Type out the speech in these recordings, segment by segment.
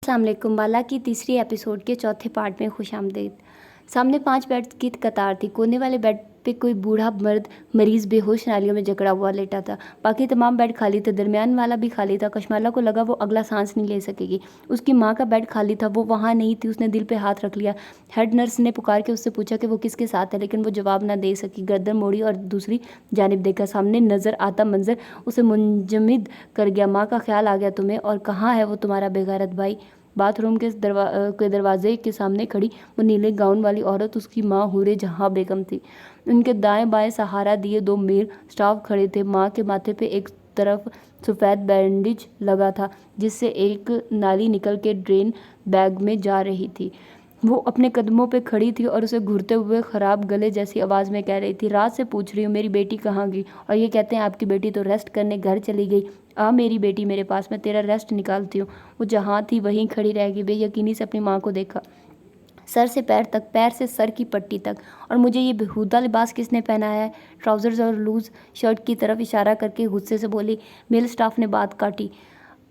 अस्सलाम वालेकुम। बाला की तीसरी एपिसोड के चौथे पार्ट में खुश आमदीद। सामने 5 बेड की कतार थी। कोने वाले बेड पे कोई बूढ़ा मर्द मरीज बेहोश नालियों में जकड़ा हुआ लेटा था। बाकी तमाम बेड खाली थे। दरमियान वाला भी खाली था। कशमाला को लगा वो अगला सांस नहीं ले सकेगी। उसकी माँ का बेड खाली था, वो वहाँ नहीं थी। उसने दिल पे हाथ रख लिया। हेड नर्स ने पुकार के उससे पूछा कि वो किसके साथ है, लेकिन वो जवाब ना दे सकी। गर्दन मोड़ी और दूसरी जानिब देखा। सामने नज़र आता मंजर उसे मुंजमद कर गया। माँ का ख्याल आ गया तुम्हें, और कहाँ है वो तुम्हारा बेगैरत भाई? बाथरूम के दरवाजे के सामने खड़ी वो नीले गाउन वाली औरत उसकी माँ हूरे जहाँ बेगम थी। उनके दाएं बाएं सहारा दिए 2 मेल स्टाफ खड़े थे। माँ के माथे पे एक तरफ सफ़ेद बैंडेज लगा था, जिससे एक नाली निकल के ड्रेन बैग में जा रही थी। वो अपने कदमों पे खड़ी थी और उसे घुरते हुए ख़राब गले जैसी आवाज़ में कह रही थी, रात से पूछ रही हूँ मेरी बेटी कहाँ गई, और ये कहते हैं आपकी बेटी तो रेस्ट करने घर चली गई। आ मेरी बेटी मेरे पास, मैं तेरा रेस्ट निकालती हूँ। वो जहाँ थी वहीं खड़ी रह गई। बेयकीनी से अपनी माँ को देखा, सर से पैर तक, पैर से सर की पट्टी तक। और मुझे ये बेहुदा लिबास किसने पहनाया है? ट्राउज़र्स और लूज़ शर्ट की तरफ इशारा करके गुस्से से बोली। मेल स्टाफ ने बात काटी।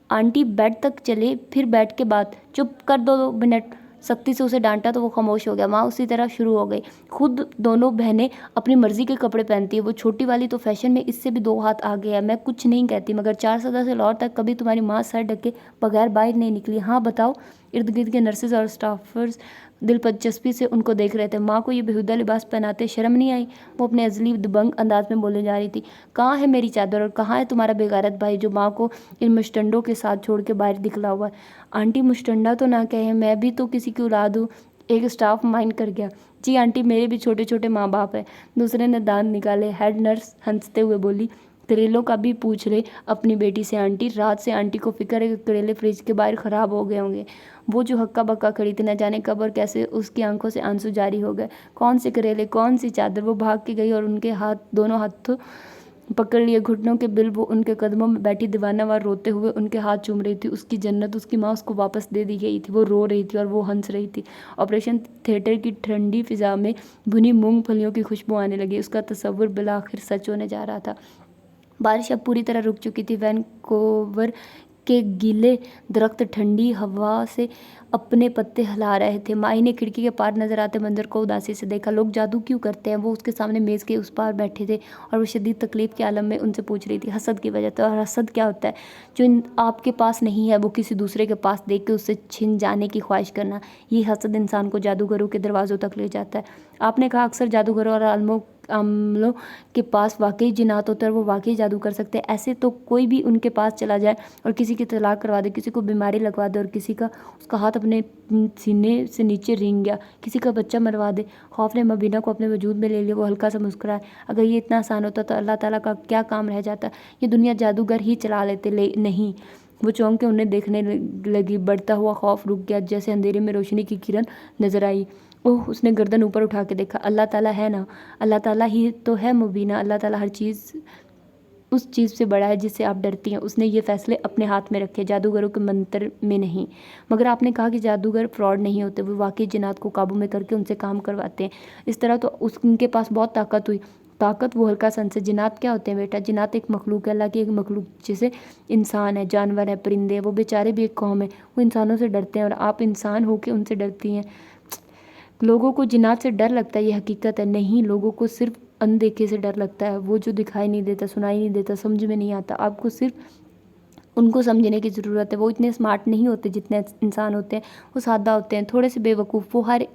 आंटी बेड तक चले, फिर बेड के बाद चुप कर दो 2 मिनट। सख्ती से उसे डांटा तो वो खामोश हो गया। माँ उसी तरह शुरू हो गई। खुद दोनों बहनें अपनी मर्जी के कपड़े पहनती है। वो छोटी वाली तो फैशन में इससे भी 2 हाथ आगे है। मैं कुछ नहीं कहती, मगर 4 सदा से लाहौर तक कभी तुम्हारी माँ सर ढके बगैर बाहर नहीं निकली। हाँ बताओ। इर्द गिर्द के नर्सेज और स्टाफर्स दिलचस्पी से उनको देख रहे थे। माँ को ये बेहुदा लिबास पहनाते शर्म नहीं आई? वो अपने अजली दबंग अंदाज में बोलने जा रही थी। कहाँ है मेरी चादर, और कहाँ है तुम्हारा बेगारत भाई जो माँ को इन मुश्तंडों के साथ छोड़ के बाहर निकला हुआ है? आंटी मुश्तंडा तो ना कहे, मैं भी तो किसी की औलाद हूँ। एक स्टाफ माइंड कर गया। जी आंटी, मेरे भी छोटे छोटे माँ बाप हैं। दूसरे ने दांत निकाले। हेड नर्स हंसते हुए बोली, करेलों का भी पूछ ले अपनी बेटी से आंटी। रात से आंटी को फिक्र है कि करेले फ्रिज के बाहर ख़राब हो गए होंगे। वो जो हक्का बक्का खड़ी थी, न जाने कब और कैसे उसकी आंखों से आंसू जारी हो गए। कौन से करेले, कौन सी चादर? वो भाग के गई और उनके हाथ, दोनों हाथों पकड़ लिए घुटनों के बिल। वो उनके कदमों में बैठी दीवानावार रोते हुए उनके हाथ चूम रही थी। उसकी जन्नत, उसकी माँ उसको वापस दे दी गई थी। वो रो रही थी और वो हंस रही थी। ऑपरेशन थिएटर की ठंडी फिजा में भुनी मूंगफलियों की खुशबू आने लगी। उसका तस्वुर बिलाखिर सच होने जा रहा था। बारिश अब पूरी तरह रुक चुकी थी। वैनकोवर के गीले दरख्त ठंडी हवा से अपने पत्ते हिला रहे थे। माही ने खिड़की के पार नजर आते मंजर को उदासी से देखा। लोग जादू क्यों करते हैं? वो उसके सामने मेज़ के उस पार बैठे थे और वो शदीद तकलीफ के आलम में उनसे पूछ रही थी। हसद की वजह। तो और हसद क्या होता है? जो आपके पास नहीं है वो किसी दूसरे के पास देख के उससे छिन जाने की ख्वाहिश करना। ये हसद इंसान को जादूगरों के दरवाज़ों तक ले जाता है। आपने कहा अक्सर जादूगरों और आमलों के पास वाकई जिन्नात होते हैं और वो वाकई जादू कर सकते हैं। ऐसे तो कोई भी उनके पास चला जाए और किसी की तलाक करवा दे, किसी को बीमारी लगवा दे और किसी का उसका हाथ अपने सीने से नीचे रेंग गया, किसी का बच्चा मरवा दे। खौफ ने मबीना को अपने वजूद में ले लिया। वो हल्का सा मुस्कुराए। अगर ये इतना आसान होता तो अल्लाह ताला का क्या काम रह जाता? ये दुनिया जादूगर ही चला लेते। नहीं। वो चौंक के उन्हें देखने लगी। बढ़ता हुआ खौफ रुक गया, जैसे अंधेरे में रोशनी की किरण नजर आई। ओह, उसने गर्दन ऊपर उठा के देखा। अल्लाह ताला है ना? अल्लाह ताला ही तो है मुबीना। अल्लाह ताला हर चीज़, उस चीज़ से बड़ा है जिससे आप डरती हैं। उसने ये फैसले अपने हाथ में रखे, जादूगरों के मंत्र में नहीं। मगर आपने कहा कि जादूगर फ्रॉड नहीं होते, वो वाकई जिन्नात को काबू में करके उनसे काम करवाते हैं। इस तरह तो उनके पास बहुत ताकत हुई। ताकत? वो हल्का सन से। जिन्नात क्या होते हैं बेटा? जिन्नात एक मखलूक है, अल्लाह की एक मखलूक, जैसे इंसान है, जानवर है, परिंदे, वो बेचारे भी एक कौम है। वो इंसानों से डरते हैं और आप इंसान होकर उनसे डरती हैं। लोगों को जिन्नात से डर लगता है, ये हकीकत है। नहीं, लोगों को सिर्फ अनदेखे से डर लगता है। वो जो दिखाई नहीं देता, सुनाई नहीं देता, समझ में नहीं आता। आपको सिर्फ उनको समझने की ज़रूरत है। वो इतने स्मार्ट नहीं होते जितने इंसान होते हैं। वो सादा होते हैं, थोड़े से बेवकूफ़। वो हर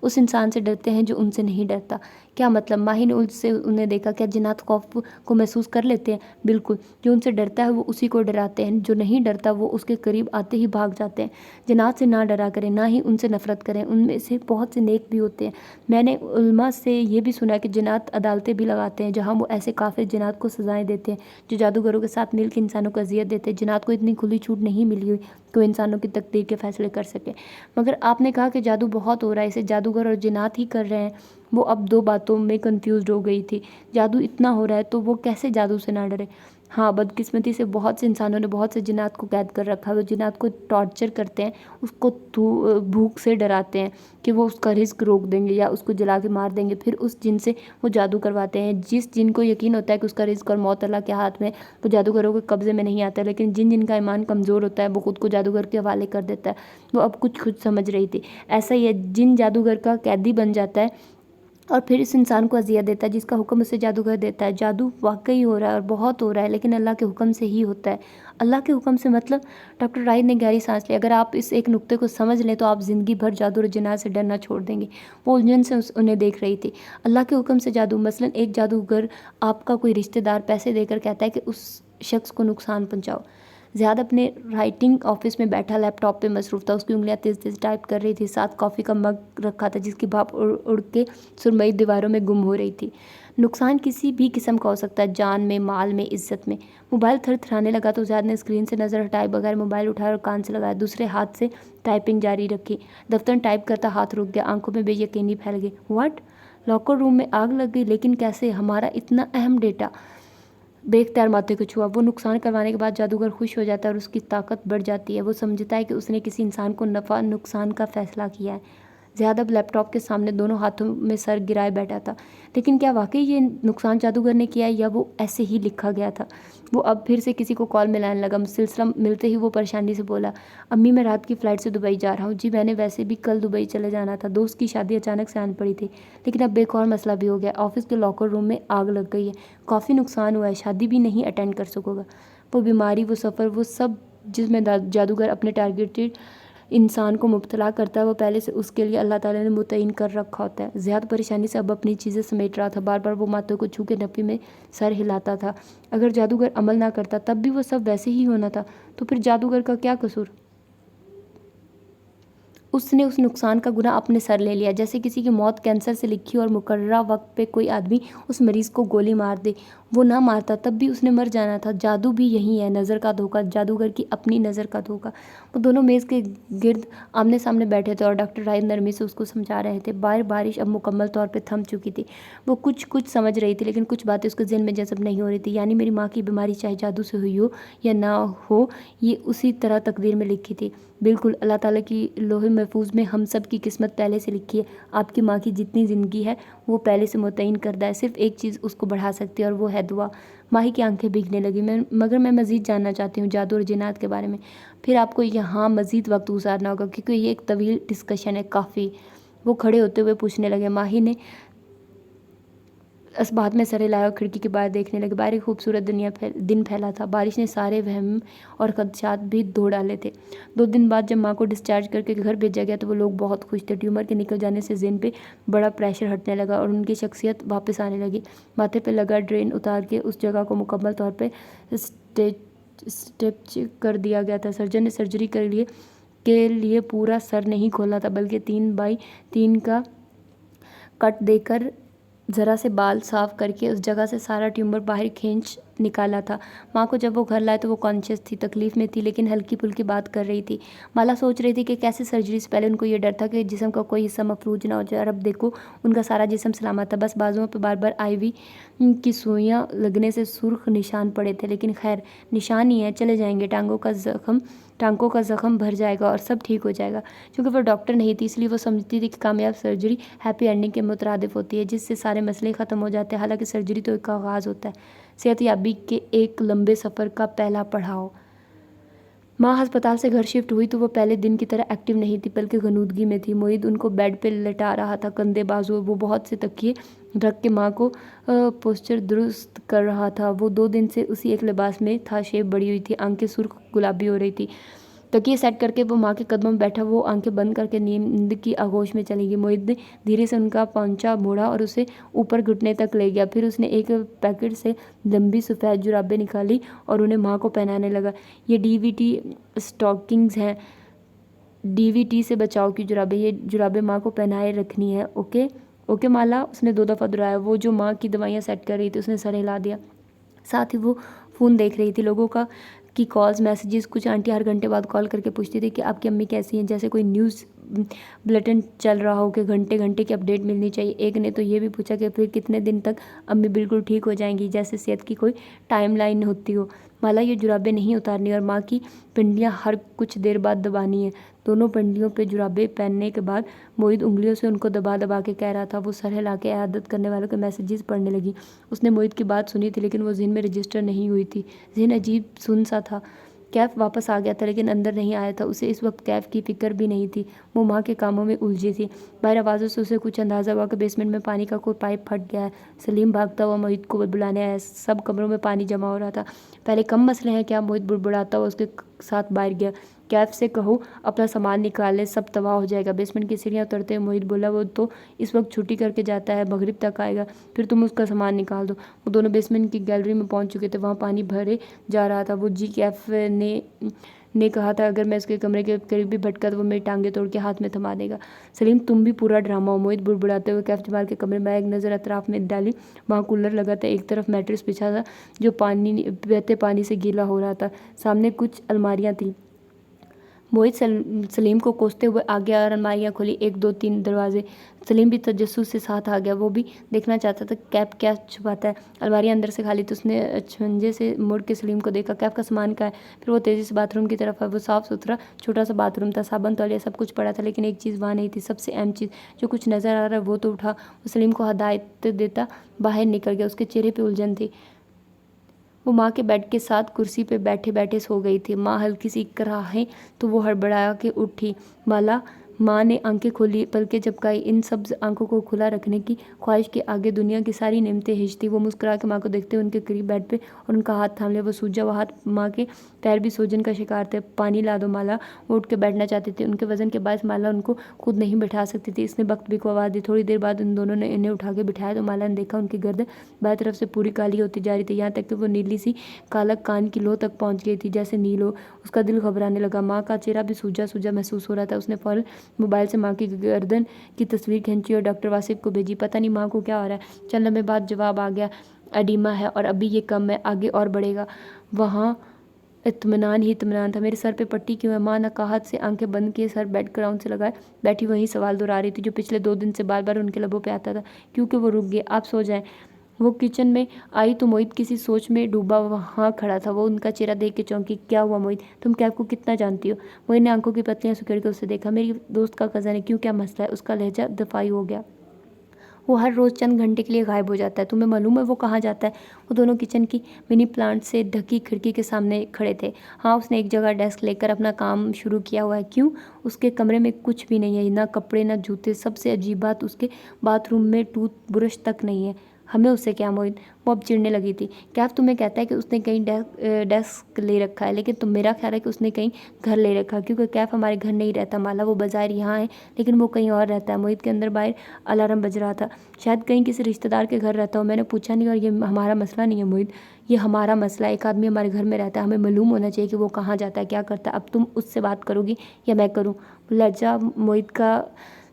उस इंसान से डरते हैं जो उनसे नहीं डरता। क्या मतलब? माही ने उससे उन्हें देखा। क्या जिन्नात खौफ को महसूस कर लेते हैं? बिल्कुल। जो उनसे डरता है वो उसी को डराते हैं। जो नहीं डरता वो उसके करीब आते ही भाग जाते हैं। जिन्नात से ना डरा करें, ना ही उनसे नफरत करें। उनमें से बहुत से नेक भी होते हैं। मैंने उलमा से ये भी सुना है कि जिन्नात अदालतें भी लगाते हैं जहाँ वो ऐसे काफिर जिन्नात को सजाएं देते हैं जो जादूगरों के साथ मिल के इंसानों को अजियत देते हैं। जिन्नात को इतनी खुली छूट नहीं मिली हुई कि वो इंसानों की तकदीर के फैसले कर सके। मगर आपने कहा कि जादू बहुत हो रहा है, इसे जादूगर और जिन्नात ही कर रहे हैं। वो अब 2 बातों में कंफ्यूज हो गई थी। जादू इतना हो रहा है तो वो कैसे जादू से ना डरे? हाँ, बदकिस्मती से बहुत से इंसानों ने बहुत से जिन्नात को कैद कर रखा है। वो जिन्नात को टॉर्चर करते हैं, उसको भूख से डराते हैं कि वो उसका रिज़्क रोक देंगे या उसको जला के मार देंगे। फिर उस जिन से वो जादू करवाते हैं। जिस जिन को यकीन होता है कि उसका रिज़्क और मौत अल्लाह के हाथ में, वो जादूगरों के कब्ज़े में नहीं आता है। लेकिन जिन का ईमान कमज़ोर होता है, वो खुद को जादूगर के हवाले कर देता है। वो अब कुछ खुद समझ रही थी। ऐसा ही है, जिन जादूगर का कैदी बन जाता है और फिर इस इंसान को अज़ियत देता है जिसका हुक्म उसे जादूगर देता है। जादू वाकई हो रहा है और बहुत हो रहा है, लेकिन अल्लाह के हुक्म से ही होता है। अल्लाह के हुक्म से मतलब, डॉक्टर राहिद ने गहरी सांस ली। अगर आप इस एक नुक्ते को समझ लें तो आप ज़िंदगी भर जादू और जिन्नात से डरना छोड़ देंगे। वो उलझन से उन्हें देख रही थी। अल्लाह के हुक्म से जादू, मसलन एक जादूगर आपका कोई रिश्तेदार पैसे देकर कहता है कि उस शख्स को नुकसान पहुँचाओ। ज़ियाद अपने राइटिंग ऑफिस में बैठा लैपटॉप पे मसरूफ़ था। उसकी उंगलियां तेज़ तेज़ टाइप कर रही थी। साथ कॉफ़ी का मग रखा था जिसकी भाप उड़ उड़ के सुरमई दीवारों में गुम हो रही थी। नुकसान किसी भी किस्म का हो सकता है, जान में, माल में, इज्जत में। मोबाइल थरथराने लगा तो ज़ियाद ने स्क्रीन से नज़र हटाए बगैर मोबाइल उठाया और कान से लगाया। दूसरे हाथ से टाइपिंग जारी रखी। दफ्तर टाइप करता हाथ रुक गया। आंखों में बेयकीनी फैल गई। व्हाट? लॉकर रूम में आग लग गई? लेकिन कैसे? हमारा इतना अहम डेटा। बेख्तियार माथे को छुआ। वो नुकसान करवाने के बाद जादूगर खुश हो जाता है और उसकी ताकत बढ़ जाती है। वो समझता है कि उसने किसी इंसान को नफ़ा नुकसान का फ़ैसला किया है। ज़्यादा लैपटॉप के सामने दोनों हाथों में सर गिराए बैठा था। लेकिन क्या वाकई ये नुकसान जादूगर ने किया है या वो ऐसे ही लिखा गया था? वो अब फिर से किसी को कॉल मिलाने लगा। सिलसिला मिलते ही वो परेशानी से बोला, अम्मी मैं रात की फ़्लाइट से दुबई जा रहा हूँ। जी मैंने वैसे भी कल दुबई चले जाना था। दोस्त की शादी अचानक से आन पड़ी थी, लेकिन अब एक और मसला भी हो गया। ऑफिस के लॉकर रूम में आग लग गई है। काफ़ी नुकसान हुआ है। शादी भी नहीं अटेंड कर सकोगा। वो बीमारी, वो सफ़र, वो सब जिसमें जादूगर अपने टारगेटेड इंसान को मुब्तला करता है, वो पहले से उसके लिए अल्लाह ताला ने मुतय्यन कर रखा होता है। ज़्यादा परेशानी से अब अपनी चीज़ें समेट रहा था। बार बार वो माथे को छू के नफ़ी में सर हिलाता था। अगर जादूगर अमल ना करता तब भी वो सब वैसे ही होना था। तो फिर जादूगर का क्या कसूर? उसने उस नुकसान का गुनाह अपने सर ले लिया। जैसे किसी की मौत कैंसर से लिखी और मुकर्ररा वक्त पे कोई आदमी उस मरीज़ को गोली मार दे। वो ना मारता तब भी उसने मर जाना था। जादू भी यही है, नज़र का धोखा, जादूगर की अपनी नज़र का धोखा। वो दोनों मेज़ के गिर्द आमने सामने बैठे थे और डॉक्टर राहिद नरमी से उसको समझा रहे थे। बाहर बारिश अब मुकम्मल तौर पे थम चुकी थी। वो कुछ कुछ समझ रही थी, लेकिन कुछ बातें उसके ज़हन में जज़ब नहीं हो रही थी। यानी मेरी माँ की बीमारी चाहे जादू से हुई हो या ना हो, ये उसी तरह तकदीर में लिखी थी। बिल्कुल, अल्लाह ताला की लोहे महफूज में हम सब की किस्मत पहले से लिखी है। आपकी माँ की जितनी ज़िंदगी है वो पहले से मुतय्यन करदा है। सिर्फ एक चीज़ उसको बढ़ा सकती है और वो है दुआ। माही की आंखें भीगने लगी। मगर मैं मज़ीद जानना चाहती हूँ जादू और जिन्नात के बारे में। फिर आपको यहाँ मज़ीद वक्त गुजारना होगा क्योंकि ये एक तवील डिस्कशन है काफ़ी। वो खड़े होते हुए पूछने लगे। माही ने इस बात में सर हिलाया और खिड़की के बाहर देखने लगे। बाहर एक खूबसूरत दिन फैला था। बारिश ने सारे वहम और खदशात भी धो डाले थे। 2 दिन बाद जब माँ को डिस्चार्ज करके घर भेजा गया तो वो लोग बहुत खुश थे। ट्यूमर के निकल जाने से ज़हन पे बड़ा प्रेशर हटने लगा और उनकी शख्सियत वापस आने लगी। माथे पे लगा ड्रेन उतार के उस जगह को मुकम्मल तौर पे स्टेच कर दिया गया था। सर्जन ने सर्जरी के लिए पूरा सर नहीं खोला था, बल्कि 3x3 का कट देकर ज़रा से बाल साफ़ करके उस जगह से सारा ट्यूमर बाहर खींच निकाला था। माँ को जब वो घर लाए तो वो कॉन्शियस थी, तकलीफ़ में थी, लेकिन हल्की फुल्की बात कर रही थी। माला सोच रही थी कि कैसे सर्जरी से पहले उनको ये डर था कि जिस्म का कोई हिस्सा मफलूज ना हो जाए, और अब देखो उनका सारा जिस्म सलामत था। बस बाजुओं पे बार बार IV की सुइयाँ लगने से सुर्ख निशान पड़े थे, लेकिन खैर निशान ही है, चले जाएंगे। टांगों का ज़ख़म भर जाएगा और सब ठीक हो जाएगा। क्योंकि वो डॉक्टर नहीं थी, इसलिए वो समझती थी कि कामयाब सर्जरी हैप्पी एंडिंग के मुतरादिफ होती है, जिससे सारे मसले ख़त्म हो जाते हैं। हालांकि सर्जरी तो एक आगाज़ होता है, सेहतयाबी के एक लंबे सफ़र का पहला पड़ाव। माँ अस्पताल से घर शिफ्ट हुई तो वो पहले दिन की तरह एक्टिव नहीं थी, बल्कि गनूदगी में थी। मोईद उनको बेड पे लेटा रहा था, कंधे बाजू वो बहुत से तकिए रख के माँ को पोस्चर दुरुस्त कर रहा था। वो 2 दिन से उसी एक लिबास में था, शेप बढ़ी हुई थी, आंखें सुर्ख गुलाबी हो रही थी। तकिए सेट करके वो माँ के कदमों में बैठा, वो आंखें बंद करके नींद की आगोश में चली गई। मोहित ने धीरे से उनका पहुंचा मोड़ा और उसे ऊपर घुटने तक ले गया। फिर उसने एक पैकेट से लंबी सफ़ेद जुराबें निकाली और उन्हें माँ को पहनाने लगा। ये DVT स्टॉकिंग्स हैं, DVT से बचाव की जुराबें। ये जुराबें माँ को पहनाए रखनी है। ओके ओके माला, उसने 2 दफ़ा दोहराया। वो जो माँ की दवाइयाँ सेट कर रही थी उसने सर हिला दिया। साथ ही वो फ़ोन देख रही थी, लोगों की कॉल्स, मैसेजेस। कुछ आंटी हर घंटे बाद कॉल करके पूछती थी कि आपकी अम्मी कैसी हैं, जैसे कोई न्यूज़ बुलेटिन चल रहा हो कि घंटे घंटे की अपडेट मिलनी चाहिए। एक ने तो ये भी पूछा कि फिर कितने दिन तक अम्मी बिल्कुल ठीक हो जाएंगी, जैसे सेहत की कोई टाइम लाइन होती हो। माला ये जुराबें नहीं उतारनी और माँ की पिंडियाँ हर कुछ देर बाद दबानी है। दोनों पिंडियों पे जुराबें पहनने के बाद मोहित उंगलियों से उनको दबा दबा के कह रहा था। वो सर हिला के आदत करने वालों के मैसेजेस पढ़ने लगी। उसने मोहित की बात सुनी थी लेकिन वो ज़हन में रजिस्टर नहीं हुई थी। ज़हन अजीब सुन सा था। कैफ वापस आ गया था लेकिन अंदर नहीं आया था। उसे इस वक्त कैफ की फिक्र भी नहीं थी। वो माँ के कामों में उलझी थी। बाहर आवाज़ों से उसे कुछ अंदाज़ा हुआ कि बेसमेंट में पानी का कोई पाइप फट गया है। सलीम भागता हुआ मोहित को बुलाने आया। सब कमरों में पानी जमा हो रहा था। पहले कम मसले हैं क्या? मोहित बुड़बुड़ाता हुआ उसके साथ बाहर गया। कैफ से कहो अपना सामान निकाल ले, सब तबाह हो जाएगा। बेसमेंट की सीढ़ियाँ उतरते हुए मोहित बोला, वो तो इस वक्त छुट्टी करके जाता है, मगरिब तक आएगा, फिर तुम उसका सामान निकाल दो। वो दोनों बेसमेंट की गैलरी में पहुंच चुके थे। वहाँ पानी भरे जा रहा था। वो जी कैफ ने कहा था अगर मैं उसके कमरे के करीब भी भटका तो वो मेरी टांगे तोड़ के हाथ में थमा देगा। सलीम तुम भी पूरा ड्रामा हो। मोहित बुड़बुड़ाते हुए कैफ जमाल के कमरे में एक नज़र अतराफ में डाली। वहाँ कूलर लगा था, एक तरफ मैट्रेस बिछा था जो बहते पानी से गीला हो रहा था। सामने कुछ अलमारियाँ थी। मोहित सलीम को कोसते हुए आ गया और अलमारियाँ खोली, 1 2 3 दरवाजे। सलीम भी तजस्सुस से साथ आ गया। वो भी देखना चाहता था कैफ क्या छुपाता है। अलमारियाँ अंदर से खाली, तो उसने छंजे से मुड़ के सलीम को देखा। कैफ का सामान का है। फिर वो तेज़ी से बाथरूम की तरफ आया। वो साफ़ सुथरा छोटा सा बाथरूम था, साबुन तौलिया सब कुछ पड़ा था, लेकिन एक चीज़ वहाँ नहीं थी, सबसे अहम चीज़। जो कुछ नज़र आ रहा है वो तो उठा। वो सलीम को हदायत देता बाहर निकल गया। उसके चेहरे पर उलझन थी। वो माँ के बेड के साथ कुर्सी पे बैठे बैठे सो गई थी। माँ हल्की सी कराहे तो वो हड़बड़ा के उठी। माला माँ ने आंखें खोली, पलकें झपकाई। इन सब्ज आंखों को खुला रखने की ख्वाहिश के आगे दुनिया की सारी नेमतें हिच थी। वो मुस्कुरा के माँ को देखते हुए उनके करीब बेड पे और उनका हाथ थाम लिया। वो सूजा हुआ हाथ, माँ के पैर भी सूजन का शिकार थे। पानी ला दो माला। वो उठ के बैठना चाहती थी। उनके वजन के बायस माला उनको खुद नहीं बैठा सकती थी। इसने बख्तबी को आवाज़ दी। थोड़ी देर बाद उन दोनों ने इन्हें उठा के बिठाया तो माला ने देखा उनकी गर्दन बाएं तरफ से पूरी काली होती जा रही थी, यहाँ तक कि वो नीली सी कालक कान की लो तक पहुंच गई थी, जैसे नील हो। उसका दिल घबराने लगा। माँ का चेहरा भी सूजा सूजा महसूस हो रहा था। उसने फौरन मोबाइल से माँ की गर्दन की तस्वीर खींची और डॉक्टर वासिफ को भेजी। पता नहीं माँ को क्या हो रहा है। चंद लम्हे बाद जवाब आ गया, एडिमा है और अभी ये कम है, आगे और बढ़ेगा। वहाँ इत्मीनान ही इत्मीनान था। मेरे सर पे पट्टी क्यों है? माँ नकाहत से आंखें बंद किए सर बेड क्राउन से लगाए बैठी वही सवाल दोहरा रही थी जो पिछले 2 दिन से बार बार उनके लबों पे आता था। क्योंकि वो रुक गए। आप सो जाएं। वो किचन में आई तो मोहित किसी सोच में डूबा वहाँ खड़ा था। वो उनका चेहरा देख के चौंकी। क्या हुआ मोहित? तुम कैफ को कितना जानती हो? मोहित ने आंखों की पत्तियां सुखेड़ कर उससे देखा। मेरी दोस्त का कज़न है। क्यों, क्या मसला है? उसका लहजा दफाई हो गया। वो हर रोज़ चंद घंटे के लिए गायब हो जाता है। तुम्हें मालूम है वो कहाँ जाता है? वो दोनों किचन की मिनी प्लांट से ढकी खिड़की के सामने खड़े थे। हाँ, उसने एक जगह डेस्क लेकर अपना काम शुरू किया हुआ है। क्यों? उसके कमरे में कुछ भी नहीं है, ना कपड़े ना जूते। सबसे अजीब बात, उसके बाथरूम में टूथ ब्रश तक नहीं है। हमें उससे क्या मोहित? वो अब चिढ़ने लगी थी। कैफ तुम्हें कहता है कि उसने कहीं डेस्क ले रखा है, लेकिन मेरा ख्याल है कि उसने कहीं घर ले रखा है, क्योंकि कैफ हमारे घर नहीं रहता। माला वो बाज़ार यहाँ है लेकिन वो कहीं और रहता है। मोहित के अंदर बाहर अलार्म बज रहा था। शायद कहीं किसी रिश्तेदार के घर रहता हो। मैंने पूछा नहीं और ये हमारा मसला नहीं है मोहित, ये हमारा मसला है। एक आदमी हमारे घर में रहता है, हमें मालूम होना चाहिए कि वो कहाँ जाता है, क्या करता है। अब तुम उससे बात करोगी या मैं करूँ? लहजा मोहित का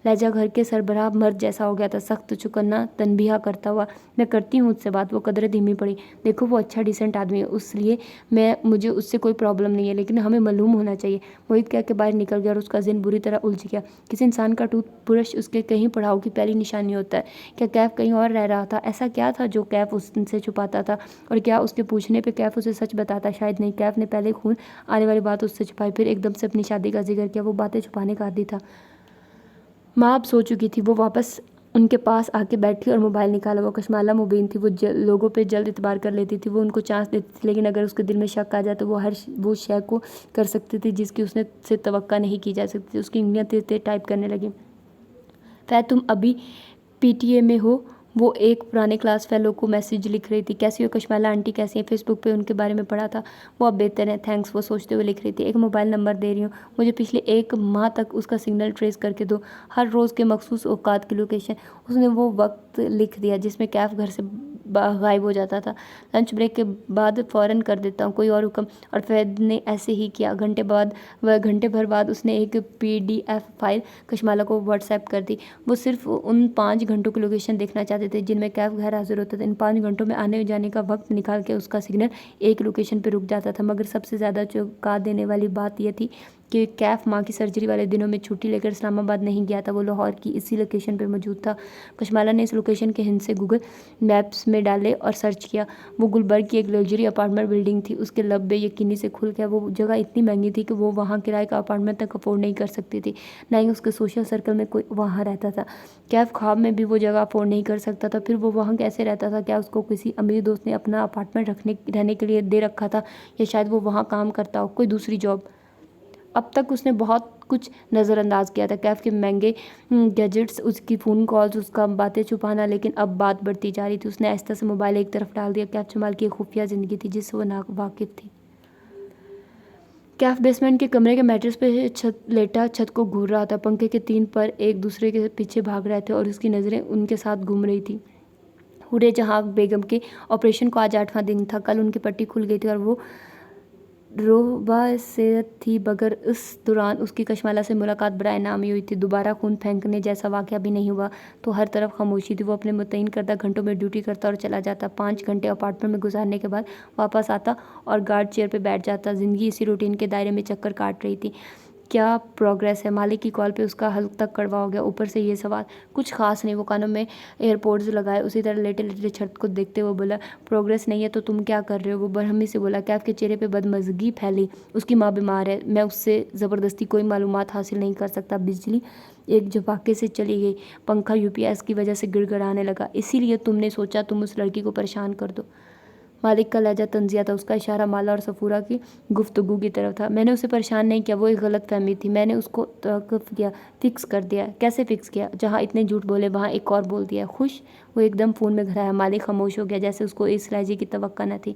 लहजा घर के सरबराह मर्द जैसा हो गया था, सख्त चुकन्ना तनबीहा करता हुआ। मैं करती हूँ उससे बात। वो कदरें धीमी पड़ी। देखो वो अच्छा डिसेंट आदमी है, इसलिए मुझे उससे कोई प्रॉब्लम नहीं है, लेकिन हमें मालूम होना चाहिए। मोहित कह के बाहर निकल गया और उसका ज़हन बुरी तरह उलझ गया। किसी इंसान का टूथ ब्रश उसके कहीं पड़ाव की पहली निशानी होता है। क्या कैफ कहीं और रह रहा था? ऐसा क्या था जो कैफ उससे छुपाता था? और क्या उसके पूछने पे कैफ उसे सच बताता? शायद नहीं। कैफ ने पहले खून आने वाली बात उससे छुपाई, फिर एकदम से अपनी शादी का जिक्र किया। वो बातें छुपाने का आदी था। माँ अब सो चुकी थी। वो वापस उनके पास आके बैठी और मोबाइल निकाला। वो कशमाला मुबीन थी। वो लोगों पे जल्द इतबार कर लेती थी। वो उनको चांस देती थी, लेकिन अगर उसके दिल में शक आ जाए तो वो शय को कर सकती थी जिसकी उसने से तवक्का नहीं की जा सकती थी। उसकी उंगलियाँ तेज तेज टाइप करने लगी। फैद तुम अभी पीटीए में हो? वो एक पुराने क्लास फेलो को मैसेज लिख रही थी। कैसी हो कशमाला आंटी, कैसी हैं? फेसबुक पे उनके बारे में पढ़ा था। वो अब बेहतर है, थैंक्स। वो सोचते हुए लिख रही थी। एक मोबाइल नंबर दे रही हूँ, मुझे पिछले 1 माह तक उसका सिग्नल ट्रेस करके दो, हर रोज़ के मखसूस औकात की लोकेशन। उसने वो वक्त लिख दिया जिसमें कैफ घर से गायब हो जाता था। लंच ब्रेक के बाद फ़ौरन कर देता हूँ, कोई और हुक्म? और फैद ने ऐसे ही किया। घंटे भर बाद उसने एक PDF फाइल कशमाला को व्हाट्सएप कर दी। वो सिर्फ उन 5 घंटों की लोकेशन देखना चाहते थे जिनमें कैफ गैर हाजिर होता था। इन 5 घंटों में आने जाने का वक्त निकाल के उसका सिग्नल एक लोकेशन पर रुक जाता था। मगर सबसे ज़्यादा चौंका देने वाली बात यह थी کہ کیف ماں کی سرجری والے دنوں میں چھٹی لے کر اسلام آباد نہیں گیا تھا، وہ لاہور کی اسی لوکیشن پہ موجود تھا۔ کشمالہ نے اس لوکیشن کے ہند سے گوگل میپس میں ڈالے اور سرچ کیا۔ وہ گلبرگ کی ایک لگژری اپارٹمنٹ بلڈنگ تھی۔ اس کے لب بے یقینی سے کھل گیا، وہ جگہ اتنی مہنگی تھی کہ وہ وہاں کرائے کا اپارٹمنٹ تک افورڈ نہیں کر سکتی تھی، نہ ہی اس کے سوشل سرکل میں کوئی وہاں رہتا تھا۔ کیف خواب میں بھی وہ جگہ افورڈ نہیں کر سکتا تھا، پھر وہ وہاں کیسے رہتا تھا؟ کیا اس کو کسی امیر دوست نے اپنا اپارٹمنٹ رہنے کے لیے دے رکھا تھا، یا شاید وہ وہاں کام کرتا ہو، کوئی دوسری جاب۔ اب تک اس نے بہت کچھ نظر انداز کیا تھا، کیف کے مہنگے گیجٹس، اس کی فون کالز، اس کا باتیں چھپانا، لیکن اب بات بڑھتی جا رہی تھی۔ اس نے آہستہ سے موبائل ایک طرف ڈال دیا۔ کیف جمال کی ایک خفیہ زندگی تھی جس سے وہ ناواقف تھی۔ کیف بیسمنٹ کے کمرے کے میٹرس پہ لیٹا چھت کو گھور رہا تھا۔ پنکھے کے 3 پر ایک دوسرے کے پیچھے بھاگ رہے تھے اور اس کی نظریں ان کے ساتھ گھوم رہی تھی۔ حورِ جہاں بیگم کے آپریشن کو آج 8واں دن تھا۔ کل ان کی پٹی کھل گئی تھی اور وہ روباسیت تھی، مگر اس دوران اس کی کشمالہ سے ملاقات برائے نام ہی ہوئی تھی۔ دوبارہ خون پھینکنے جیسا واقعہ بھی نہیں ہوا تو ہر طرف خاموشی تھی۔ وہ اپنے متعین کردہ گھنٹوں میں ڈیوٹی کرتا اور چلا جاتا، 5 گھنٹے اپارٹمنٹ میں گزارنے کے بعد واپس آتا اور گارڈ چیئر پہ بیٹھ جاتا۔ زندگی اسی روٹین کے دائرے میں چکر کاٹ رہی تھی۔ کیا پروگریس ہے؟ مالک کی کال پہ اس کا حلق تک کڑوا ہو گیا۔ اوپر سے یہ سوال۔ کچھ خاص نہیں۔ وہ کانوں میں ایئرپوڈز لگائے اسی طرح لیٹے لیٹے چھت کو دیکھتے ہوئے بولا، پروگریس نہیں ہے تو تم کیا کر رہے ہو؟ وہ برہمی سے بولا۔ کیف کے چہرے پہ بدمزگی پھیلی۔ اس کی ماں بیمار ہے، میں اس سے زبردستی کوئی معلومات حاصل نہیں کر سکتا۔ بجلی ایک جھپاکے سے چلی گئی۔ پنکھا UPS کی وجہ سے گڑگڑانے لگا۔ اسی لیے تم نے سوچا تم اس لڑکی کو پریشان کر دو؟ مالک کا لہجہ طنزیہ تھا، اس کا اشارہ مالا اور صفورہ کی گفتگو کی طرف تھا۔ میں نے اسے پریشان نہیں کیا، وہ ایک غلط فہمی تھی، میں نے اس کو توقف کیا، فکس کر دیا۔ کیسے فکس کیا؟ جہاں اتنے جھوٹ بولے وہاں ایک اور بول دیا۔ خوش؟ وہ ایک دم فون میں گھرایا۔ مالک خاموش ہو گیا، جیسے اس کو اس لہجے کی توقع نہ تھی۔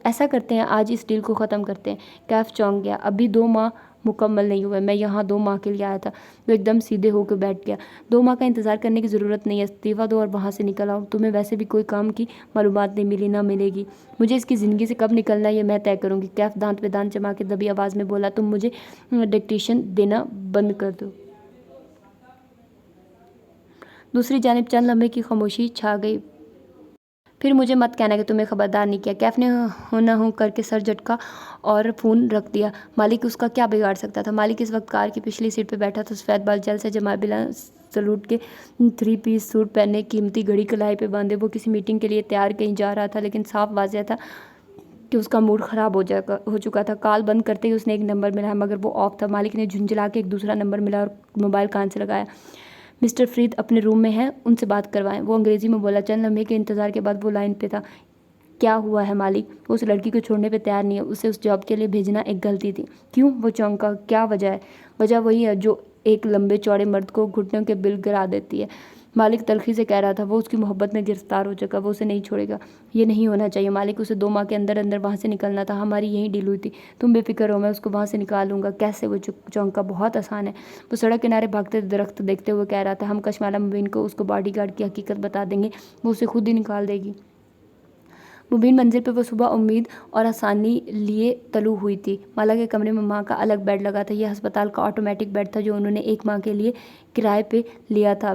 ایسا کرتے ہیں، آج اس ڈیل کو ختم کرتے ہیں۔ کیف چونک گیا۔ ابھی 2 ماہ مکمل نہیں ہوئے، میں یہاں 2 ماہ کے لیے آیا تھا۔ وہ ایک دم سیدھے ہو کے بیٹھ گیا۔ 2 ماہ کا انتظار کرنے کی ضرورت نہیں ہے، استعفیٰ دو اور وہاں سے نکل آؤ۔ تمہیں ویسے بھی کوئی کام کی معلومات نہیں ملی، نہ ملے گی۔ مجھے اس کی زندگی سے کب نکلنا ہے یہ میں طے کروں گی۔ کیف دانت پہ دانت جما کے دبی آواز میں بولا، تم مجھے ڈکٹیشن دینا بند کر دو۔ دوسری جانب چند لمحے کی خاموشی چھا گئی۔ پھر مجھے مت کہنا کہ تمہیں خبردار نہیں کیا۔ کیف نے ہوں نہ ہوں کر کے سر جھٹکا اور فون رکھ دیا۔ مالک اس کا کیا بگاڑ سکتا تھا؟ مالک اس وقت کار کی پچھلی سیٹ پہ بیٹھا تھا، سفید بال جل سے جمائے، بلا سلوٹ کے 3 پیس سوٹ پہنے، قیمتی گھڑی کلائی پہ باندھے۔ وہ کسی میٹنگ کے لیے تیار کہیں جا رہا تھا، لیکن صاف واضح تھا کہ اس کا موڈ خراب ہو چکا تھا۔ کال بند کرتے ہی اس نے ایک نمبر ملایا، مگر وہ آف تھا۔ مالک نے جھنجھلا کے ایک دوسرا نمبر ملایا اور موبائل کان سے لگایا۔ مسٹر فرید اپنے روم میں ہیں، ان سے بات کروائیں، وہ انگریزی میں بولا۔ چند لمحے کے انتظار کے بعد وہ لائن پہ تھا۔ کیا ہوا ہے مالک؟ وہ اس لڑکی کو چھوڑنے پہ تیار نہیں ہے، اسے اس جاب کے لیے بھیجنا ایک غلطی تھی۔ کیوں؟ وہ چونکا۔ کیا وجہ ہے؟ وجہ وہی ہے جو ایک لمبے چوڑے مرد کو گھٹنوں کے بل گرا دیتی ہے، مالک تلخی سے کہہ رہا تھا۔ وہ اس کی محبت میں گرفتار ہو چکا، وہ اسے نہیں چھوڑے گا۔ یہ نہیں ہونا چاہیے مالک، اسے 2 ماہ کے اندر اندر وہاں سے نکلنا تھا، ہماری یہی ڈیل ہوئی تھی۔ تم بے فکر ہو، میں اس کو وہاں سے نکال لوں گا۔ کیسے؟ وہ چونکا۔ بہت آسان ہے، وہ سڑک کنارے بھاگتے درخت دیکھتے ہوئے کہہ رہا تھا۔ ہم کشمالہ مبین کو اس کو باڈی گارڈ کی حقیقت بتا دیں گے، وہ اسے خود ہی نکال دے گی۔ مبین منزل پہ وہ صبح امید اور آسانی لیے طلوع ہوئی تھی۔ مالا کے کمرے میں ماں کا الگ بیڈ لگا تھا۔ یہ ہسپتال کا آٹومیٹک بیڈ تھا جو انہوں نے 1 ماہ کے لیے کرائے پہ لیا تھا۔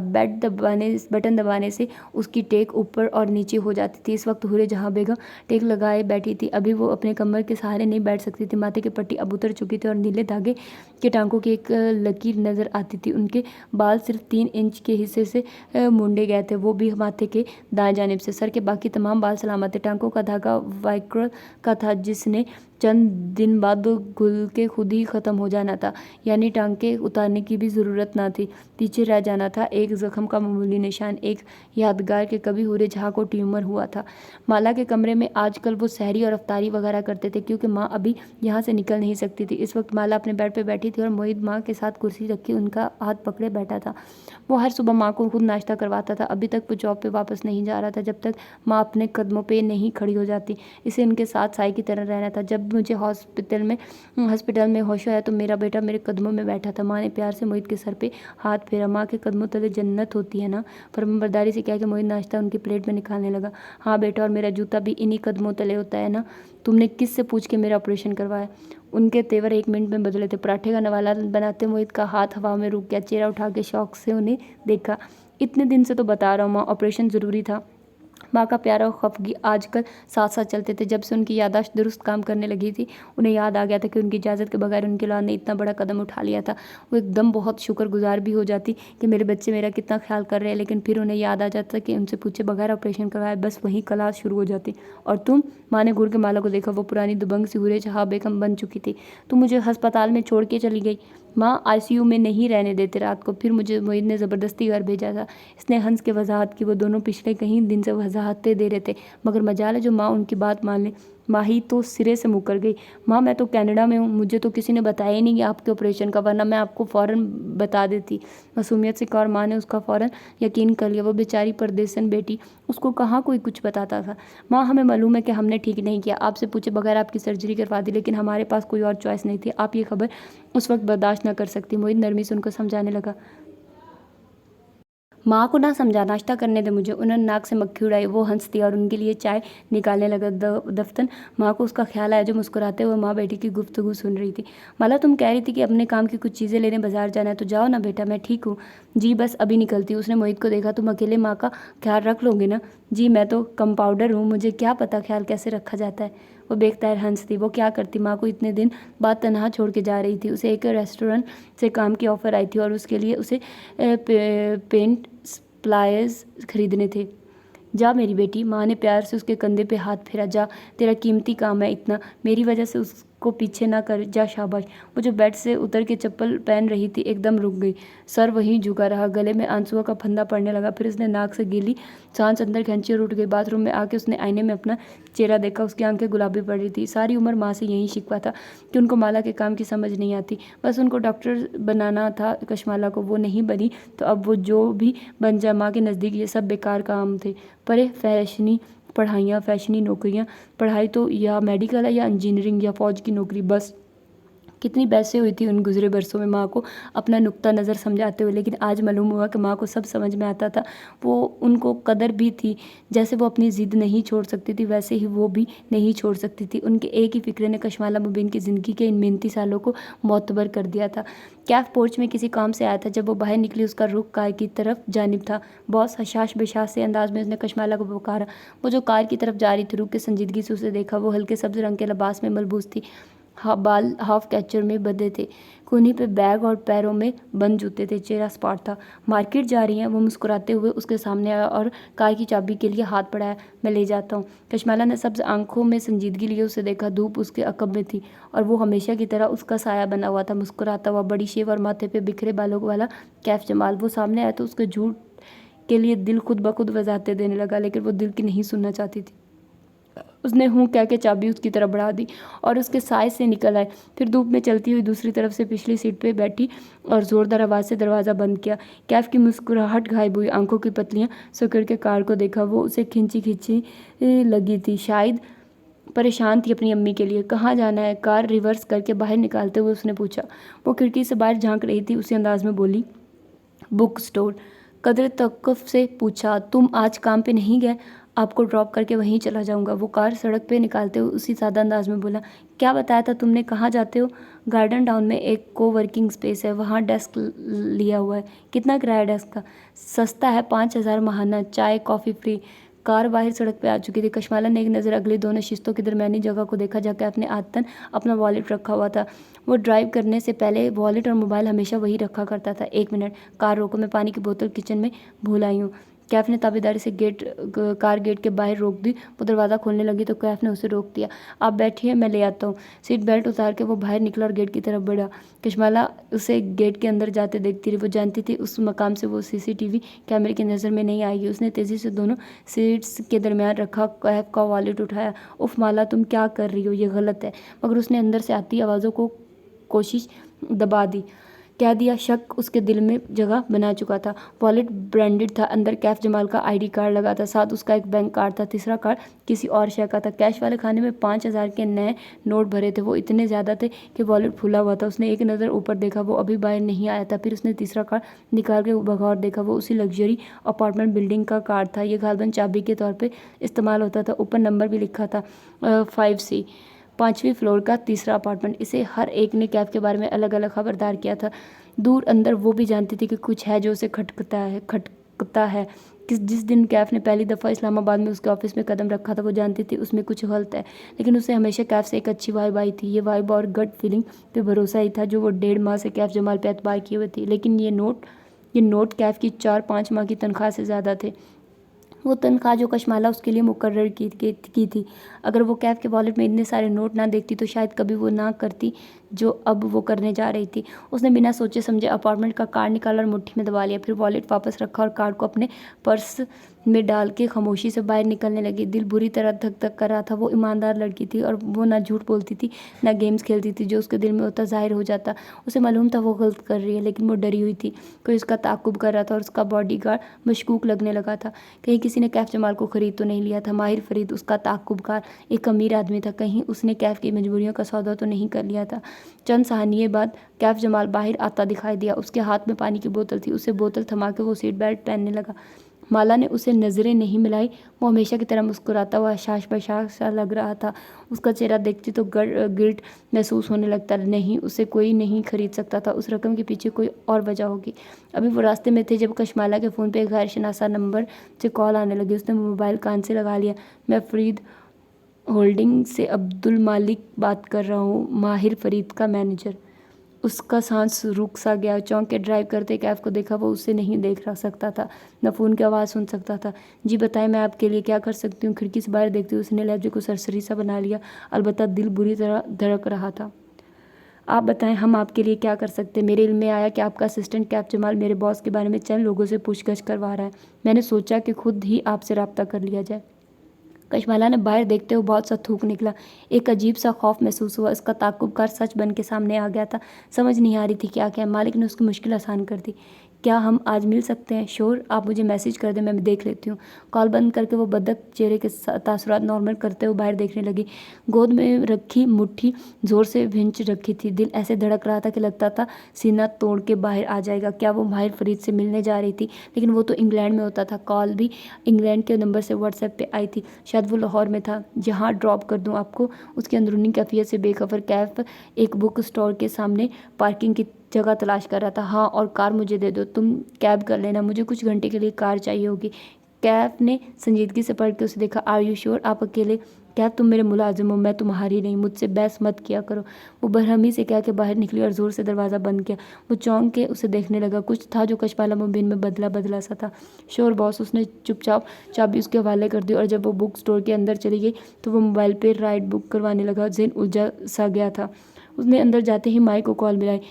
بٹن دبانے سے اس کی ٹیک اوپر اور نیچے ہو جاتی تھی۔ اس وقت حورِ جہاں بیگم ٹیک لگائے بیٹھی تھی۔ ابھی وہ اپنے کمر کے سہارے نہیں بیٹھ سکتی تھی، ماتھے کی پٹی اب اتر چکی تھی اور نیلے دھاگے کے ٹانکوں کی ایک لکیر نظر آتی تھی۔ ان کے بال صرف 3 انچ کے حصے سے مونڈے گئے تھے، وہ بھی ماتھے کے دائیں جانب سے۔ سر کے باقی تمام بال سلامت تھے۔ ٹانکوں کا دھاگا وائکرل کا تھا، جس نے چند دن بعد گل کے خود ہی ختم ہو جانا تھا، یعنی ٹانکے اتارنے کی بھی ضرورت نہ تھی۔ پیچھے رہ جانا تھا ایک زخم کا معمولی نشان، ایک یادگار کہ کبھی حورِ جہاں کو ٹیومر ہوا تھا۔ مالا کے کمرے میں آج کل وہ سحری اور افطاری وغیرہ کرتے تھے، کیونکہ ماں ابھی یہاں سے نکل نہیں سکتی تھی۔ اس وقت مالا اپنے بیڈ پہ بیٹھی تھی اور موہت ماں کے ساتھ کرسی رکھی ان کا ہاتھ پکڑے بیٹھا تھا۔ وہ ہر صبح ماں کو خود ناشتہ کرواتا تھا۔ ابھی تک وہ جاب پہ واپس نہیں جا رہا تھا جب تک ماں اپنے قدموں پہ نہیں کھڑی ہو جاتی۔ اسے ان کے ساتھ سائے کی طرح رہنا تھا۔ جب مجھے ہاسپٹل میں ہوش آیا تو میرا بیٹا میرے قدموں میں بیٹھا تھا۔ ماں نے پیار سے موہت کے سر پہ ہاتھ پھیرا۔ ماں کے قدموں تلے جنت ہوتی ہے نا، فرمانبرداری سے کہہ کے موہت ناشتہ ان کی پلیٹ میں نکالنے لگا۔ ہاں بیٹا، اور میرا جوتا بھی انہی قدموں تلے ہوتا ہے نا۔ تم نے کس سے پوچھ کے میرا آپریشن کروایا؟ ان کے تیور 1 منٹ میں بدلے تھے۔ پراٹھے کا نوالا بناتے موہت کا ہاتھ ہوا میں رک گیا، چہرہ اٹھا کے شوق سے انہیں دیکھا۔ اتنے دن سے تو بتا رہا ہوں ماں، آپریشن ضروری تھا، माँ का प्यार और खफगी आजकल साथ साथ चलते थे। जब से उनकी याददाश्त दुरुस्त काम करने लगी थी, उन्हें याद आ गया था कि उनकी इजाज़त के बगैर उनकी औलाद ने इतना बड़ा कदम उठा लिया था। वो एकदम बहुत शुक्रगुजार भी हो जाती कि मेरे बच्चे मेरा कितना ख्याल कर रहे हैं, लेकिन फिर उन्हें याद आ जाता कि उनसे पूछे बगैर ऑपरेशन करवाए बस वहीं क्लास शुरू हो जाती। और तुम? माँ ने घूर के माला को देखा। वो पुरानी दुबंग सी हुरे जहाँ बेगम बन चुकी थी। तुम मुझे अस्पताल में छोड़ के चली गई। माँ आईसीयू में नहीं रहने देते रात को, फिर मुझे मोहित ने ज़बरदस्ती घर भेजा था। इसने हंस के वजाहत की। वो दोनों पिछले कई दिन से वजाहतें दे रहे थे, मगर मजाल है जो माँ उनकी बात मान ली। माही तो सिरे से मुकर गई। माँ मैं तो कनाडा में हूँ, मुझे तो किसी ने बताया ही नहीं कि आपके ऑपरेशन का, वरना मैं आपको फ़ौरन बता देती। मासूमियत से कहा और माँ ने उसका फ़ौरन यकीन कर लिया। वो बेचारी परदेसन बेटी, उसको कहाँ कोई कुछ बताता था। माँ हमें मालूम है कि हमने ठीक नहीं किया, आपसे पूछे बगैर आपकी सर्जरी करवा दी, लेकिन हमारे पास कोई और चॉइस नहीं थी। आप ये खबर उस वक्त बर्दाश्त न कर सकती। मोहित नरमी से उनको समझाने लगा। माँ को ना समझा, नाश्ता करने दे मुझे। उन्होंने नाक से मक्खी उड़ाई। वो हंस दिया और उनके लिए चाय निकालने लगा। दफ्तन माँ को उसका ख्याल आया जो मुस्कुराते हुए माँ बेटी की गुफ्तगू सुन रही थी। माला तुम कह रही थी कि अपने काम की कुछ चीज़ें लेने बाजार जाना है, तो जाओ ना बेटा, मैं ठीक हूँ। जी बस अभी निकलती हूँ। उसने मोहित को देखा। तुम अकेले माँ का ख्याल रख लोगे ना? जी मैं तो कंपाउंडर हूँ, मुझे क्या पता ख्याल कैसे रखा जाता है। वो बेख्तियार हंस थी। वो क्या करती, माँ को इतने दिन बाद तनहा छोड़ के जा रही थी। उसे एक रेस्टोरेंट से काम की ऑफ़र आई थी और उसके लिए उसे पेंट प्लायर्स खरीदने थे। जा मेरी बेटी, माँ ने प्यार से उसके कंधे पे हाथ फेरा। जा, तेरा कीमती काम है इतना, मेरी वजह से उसको पीछे ना कर, जा शाबाश। वो जो बेड से उतर के चप्पल पहन रही थी एकदम रुक गई। सर वहीं झुका रहा, गले में आंसुओं का फंदा पड़ने लगा। फिर उसने नाक से गीली सांस अंदर खींची और उठ गई। बाथरूम में आके उसने आईने में अपना चेहरा देखा। उसकी आंखें गुलाबी पड़ रही थी। सारी उम्र माँ से यही शिकवा था कि उनको माला के काम की समझ नहीं आती। बस उनको डॉक्टर बनाना था कशमाला को, वो नहीं बनी तो अब वो जो भी बन जाए, माँ के नज़दीक ये सब बेकार काम थे। परे फैशनी पढ़ाइयाँ, फैशनी नौकरियाँ, पढ़ाई तो या मेडिकल है या इंजीनियरिंग या फ़ौज की नौकरी, बस। कितनी बहसें हुई थी उन गुजरे बरसों में माँ को अपना नुक्ता नज़र समझाते हुए, लेकिन आज मालूम हुआ कि माँ को सब समझ में आता था। वो उनको कदर भी थी। जैसे वो अपनी ज़िद नहीं छोड़ सकती थी, वैसे ही वो भी नहीं छोड़ सकती थी। उनके एक ही फिक्र ने कशमाला मुबीन की ज़िंदगी के इन मेहनती सालों को मोतबर कर दिया था। कैफ पोर्च में किसी काम से आया था। जब वो बाहर निकली उसका रुख कार की तरफ जानिब था। बॉस हशाश बेशाश से अंदाज में उसने कशमाला को पुकारा। वो जो कार की तरफ जा रही थी रुक के संजीदगी से उसे देखा। वो हल्के सब्ज रंग के लिबास में मलबूस थी। बाल हाफ कैचर में बंधे थे, कोहनी पे बैग और पैरों में बंद जूते थे। चेहरा स्पॉट था। मार्केट जा रही हैं? वो मुस्कुराते हुए उसके सामने आया और कार की चाबी के लिए हाथ बढ़ाया। मैं ले जाता हूँ। कशमाला ने सब्ज आंखों में संजीदगी लिए उसे देखा। धूप उसके अकब में थी और वो हमेशा की तरह उसका साया बना हुआ था। मुस्कुराता हुआ, बड़ी शेव और माथे पे बिखरे बालों वाला कैफ जमाल। वो सामने आया तो उसके झूठ के लिए दिल खुद ब खुद वजाहतें देने लगा, लेकिन वो दिल की नहीं सुनना चाहती थी। उसने हूँ कह के चाबी उसकी तरफ बढ़ा दी और उसके साय से निकल आए। फिर धूप में चलती हुई दूसरी तरफ से पिछली सीट पे बैठी और ज़ोरदार आवाज़ से दरवाज़ा बंद किया। कैफ की मुस्कुराहट गायब हुई। आंखों की पतलियाँ सकड़ के कार को देखा। वो उसे खिंची खिंची लगी थी, शायद परेशान थी अपनी अम्मी के लिए। कहाँ जाना है? कार रिवर्स करके बाहर निकालते हुए उसने पूछा। वो खिड़की से बाहर झांक रही थी। उसी अंदाज में बोली, बुक स्टोर। कदर तकफ से पूछा, तुम आज काम पे नहीं गए? आपको ड्रॉप करके वहीं चला जाऊंगा। वो कार सड़क पे निकालते हुए उसी सादा अंदाज में बोला। क्या बताया था तुमने, कहाँ जाते हो? गार्डन टाउन में एक को वर्किंग स्पेस है, वहाँ डेस्क लिया हुआ है। कितना किराया डेस्क का? सस्ता है, 5,000 महाना, चाय कॉफ़ी फ्री। कार बाहर सड़क पे आ चुकी थी। कशमाला ने एक नज़र अगली दोनों शिस्तों की दरमियानी जगह को देखा जहाँ कैफ ने आदतन अपना वॉलेट रखा हुआ था। वो ड्राइव करने से पहले वॉलेट और मोबाइल हमेशा वही रखा करता था। 1 मिनट, कार रोको, मैं पानी की बोतल किचन में भूल आई हूँ। कैफ ने ताबेदारी से कार गेट के बाहर रोक दी। वो दरवाज़ा खोलने लगी तो कैफ ने उसे रोक दिया। आप बैठिए, मैं ले आता हूँ। सीट बेल्ट उतार के वो बाहर निकला और गेट की तरफ बढ़ा। कशमाला उसे गेट के अंदर जाते देखती रही। वो जानती थी उस मकाम से वो सीसीटीवी कैमरे की नज़र में नहीं आएगी। उसने तेज़ी से दोनों सीट्स के दरमियान रखा, कैफ का वॉलेट उठाया। उफ माला, तुम क्या कर रही हो? ये गलत है। मगर उसने अंदर से आती आवाज़ों को कोशिश दबा दी। कह दिया। शक उसके दिल में जगह बना चुका था। वॉलेट ब्रांडेड था। अंदर कैफ जमाल का आईडी कार्ड लगा था, साथ उसका एक बैंक कार्ड था। तीसरा कार्ड किसी और शय का था। कैश वाले खाने में 5,000 के नए नोट भरे थे। वो इतने ज़्यादा थे कि वॉलेट फूला हुआ था। उसने एक नज़र ऊपर देखा, वो अभी बाहर नहीं आया था। फिर उसने तीसरा कार्ड निकाल के बगौर देखा। वो उसी लग्जरी अपार्टमेंट बिल्डिंग का कार्ड था। ये गालबन चाबी के तौर पर इस्तेमाल होता था। ऊपर नंबर भी लिखा था, 5C, 5वीं फ्लोर का तीसरा अपार्टमेंट। इसे हर एक ने कैफ के बारे में अलग अलग खबरदार किया था। दूर अंदर वो भी जानती थी कि कुछ है जो उसे खटकता है। जिस दिन कैफ ने पहली दफ़ा इस्लामाबाद में उसके ऑफिस में कदम रखा था वो जानती थी उसमें कुछ गलत है, लेकिन उसे हमेशा कैफ से एक अच्छी वाइब आई थी। ये वाइब और गट फीलिंग पे भरोसा ही था जो वो 1.5 माह से कैफ जमाल पे एतबार किए हुए थी। लेकिन ये नोट कैफ की 4-5 माह की तनख्वाह से ज़्यादा थे। वो तनख्वाह जो कशमाला उसके लिए मुकर्रर की थी। अगर वो कैफ के वॉलेट में इतने सारे नोट ना देखती तो शायद कभी वो ना करती जो अब वो करने जा रही थी। उसने बिना सोचे समझे अपार्टमेंट का कार्ड निकाला और मुट्ठी में दबा लिया, फिर वॉलेट वापस रखा और कार्ड को अपने पर्स में डाल के खामोशी से बाहर निकलने लगी। दिल बुरी तरह धक धक कर रहा था। वो ईमानदार लड़की थी और वो ना झूठ बोलती थी ना गेम्स खेलती थी। जो उसके दिल में होता ज़ाहिर हो जाता। उसे मालूम था वो गलत कर रही है, लेकिन वो डरी हुई थी। कोई उसका ताक़ुब कर रहा था और उसका बॉडीगार्ड मशकूक लगने लगा था। कहीं किसी ने कैफ जमाल को ख़रीद तो नहीं लिया था। माहिर फरीद उसका ताक़ुबकार एक अमीर आदमी था। कहीं उसने कैफ की मजबूरियों का सौदा तो नहीं कर लिया था। चंद साहनिये बाद कैफ जमाल बाहर आता दिखाई दिया। उसके हाथ में पानी की बोतल थी। उसे बोतल थमा के वो सीट बेल्ट पहनने लगा। माला ने उसे नज़रें नहीं मिलाई। वो हमेशा की तरह मुस्कुराता हुआ शाश बशाश सा लग रहा था। उसका चेहरा देखती तो गिल्ट महसूस होने लगता। नहीं, उसे कोई नहीं खरीद सकता था। उस रकम के पीछे कोई और वजह होगी। अभी वो रास्ते में थे जब कशमाला के फ़ोन पे एक गैर शनासा नंबर से कॉल आने लगी। उसने मोबाइल कान से लगा लिया। मैं फरीद होल्डिंग से अब्दुल मालिक बात कर रहा हूँ, माहिर फरीद का मैनेजर। उसका सांस रुक सा गया। चौंक के ड्राइव करते कैफ को देखा। वो उसे नहीं देख रहा सकता था, न फ़ोन की आवाज़ सुन सकता था। जी बताएं, मैं आपके लिए क्या कर सकती हूँ? खिड़की से बाहर देखती उसने लहजे को सरसरी सा बना लिया। अलबत्ता दिल बुरी तरह धड़क रहा था। आप बताएं, हम आपके लिए क्या कर सकते हैं? मेरे इल्म में आया कि आपका असिस्टेंट कैफ जमाल मेरे बॉस के बारे में चंद लोगों से पूछगछ करवा रहा है। मैंने सोचा कि खुद ही आपसे रब्ता कर लिया जाए। कशमाला ने बाहर देखते हुए बहुत सा थूक निकला। एक अजीब सा खौफ महसूस हुआ। इसका ताक़ुबकार सच बन के सामने आ गया था। समझ नहीं आ रही थी क्या क्या। मालिक ने उसकी मुश्किल आसान कर दी। क्या हम आज मिल सकते हैं? श्योर, आप मुझे मैसेज कर दें, मैं देख लेती हूँ। कॉल बंद करके वो बदक चेहरे के तासुरात नॉर्मल करते हुए बाहर देखने लगी। गोद में रखी मुट्ठी ज़ोर से भिंच रखी थी। दिल ऐसे धड़क रहा था कि लगता था सीना तोड़ के बाहर आ जाएगा। क्या वो माहिर फरीद से मिलने जा रही थी? लेकिन वो तो इंग्लैंड में होता था। कॉल भी इंग्लैंड के नंबर से व्हाट्सएप पे आई थी। शायद वो लाहौर में था। जहाँ ड्रॉप कर दूँ आपको? उसकी अंदरूनी कैफियत से बेखबर कैफ एक बुक स्टोर के सामने पार्किंग की जगह तलाश कर रहा था। हाँ, और कार मुझे दे दो, तुम कैब कर लेना, मुझे कुछ घंटे के लिए कार चाहिए होगी। कैफ ने संजीदगी से पढ़ के उसे देखा। Are you sure? आप अकेले? कैफ, तुम मेरे मुलाजिम हो, मैं तुम्हारी नहीं, मुझसे बहस मत किया करो। वो बरहमी से कह के बाहर निकली और ज़ोर से दरवाज़ा बंद किया। वो चौंक के उसे देखने लगा। कुछ था जो कशमाला मुबीन में बदला बदला सा था। Sure boss. उसने चुपचाप चाबी उसके हवाले कर दी और जब वो बुक स्टोर के अंदर चली गई तो वो मोबाइल पर राइड बुक करवाने लगा। ज़हन उलझा सा गया था। उसने अंदर जाते ही माई को कॉल मिलाई।